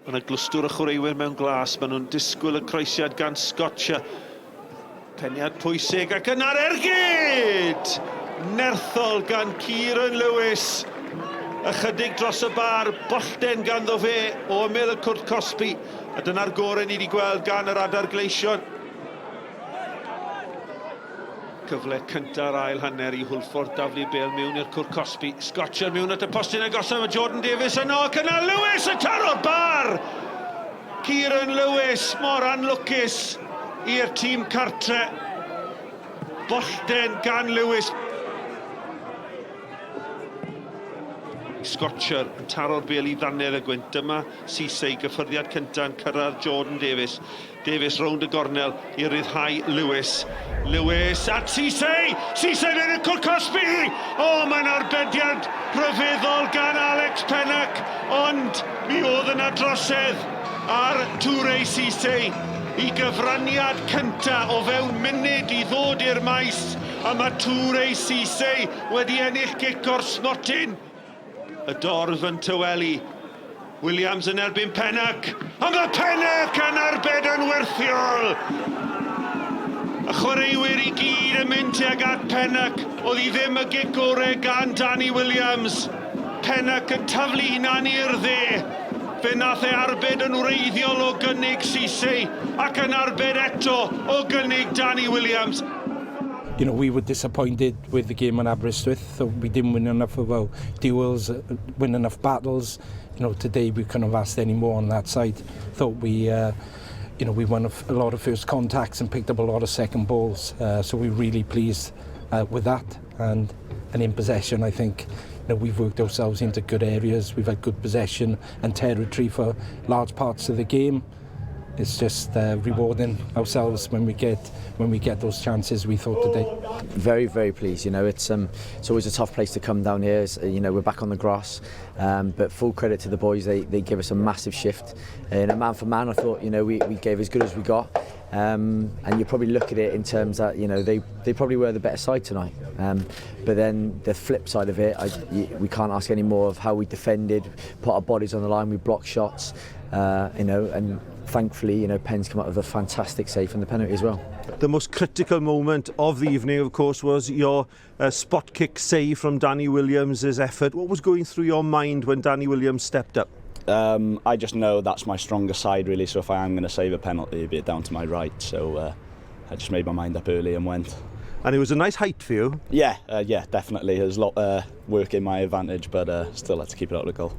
Mae yna glwstwr y chwaraewyr mewn glas. Maen nhw'n disgwyl y croesiad gan Scotcha. Peniad pwysig ac yna'r ergyd! Nerthol gan Kieran Lewis. Ychydig dros y bar, bollten ganddo fe o ymyl y cwrt Cosby. A dyna'r gorau ni wedi gweld gan yr adar gleision. Cyfle cynta'r ail hanner i Hwlffordd daflu Pêl mewn i'r cwrt Cosby. Scotcher mewn at y postyn agosaf, mae Jordan Davies yno, ac yna Lewis y taro'r bar! Kieran Lewis mor anlwcus i'r tîm cartre. Bollten gan Lewis. Scotcher yn taro'r Pêl i ddannedd y gwynt. Dyma Cisse i gyffyrddiad cyntaf cyrraedd Jordan Davies. Davies rownd y gornel i ryddhau Lewis. Lewis at Cisse! Cisse mewn y cwrt Cosby! O, mae'n arbediad rhyfeddol gan Alex Pennock. Ond mi oedd yna drosedd ar Toure Cisse i gyfraniad cyntaf o fewn munud i ddod i'r maes. A mae Toure Cisse wedi ennill gic o'r smotyn. Y dorf yn tyweli. Williams yn erbyn Pennock. A mae Pennock yn arbed yn werthiol. Y chwaraewyr i gyd yn mynd tuag at Pennock. Oedd hi ddim y gic gorau gan Danny Williams. Pennock yn taflu hunan i'r dde. Fe nath e arbed yn wreiddiol o gynnig Cisse ac yn arbed eto o gynnig Danny Williams. You know, we were disappointed with the game on Aberystwyth. Thought we didn't win enough of our duels, win enough battles. You know, today we couldn't have asked any more on that side. Thought we, we won a lot of first contacts and picked up a lot of second balls. So we're really pleased with that. And in possession, I think we've worked ourselves into good areas. We've had good possession and territory for large parts of the game. It's just rewarding ourselves when we get those chances we thought today. Very, very pleased. You know, it's always a tough place to come down here. We're back on the grass, but full credit to the boys. They give us a massive shift. In a man for man, I thought we gave as good as we got. And you probably look at it in terms that they probably were the better side tonight. But then the flip side of it, we can't ask any more of how we defended, put our bodies on the line, we blocked shots, and thankfully, Penn's come out with a fantastic save from the penalty as well. The most critical moment of the evening, of course, was your spot kick save from Danny Williams' effort. What was going through your mind when Danny Williams stepped up? I just know that's my stronger side, really, so if I am going to save a penalty, it'd be down to my right, so I just made my mind up early and went. And it was a nice height for you? Yeah, definitely. There's a lot of work in my advantage, but still had to keep it out of the goal.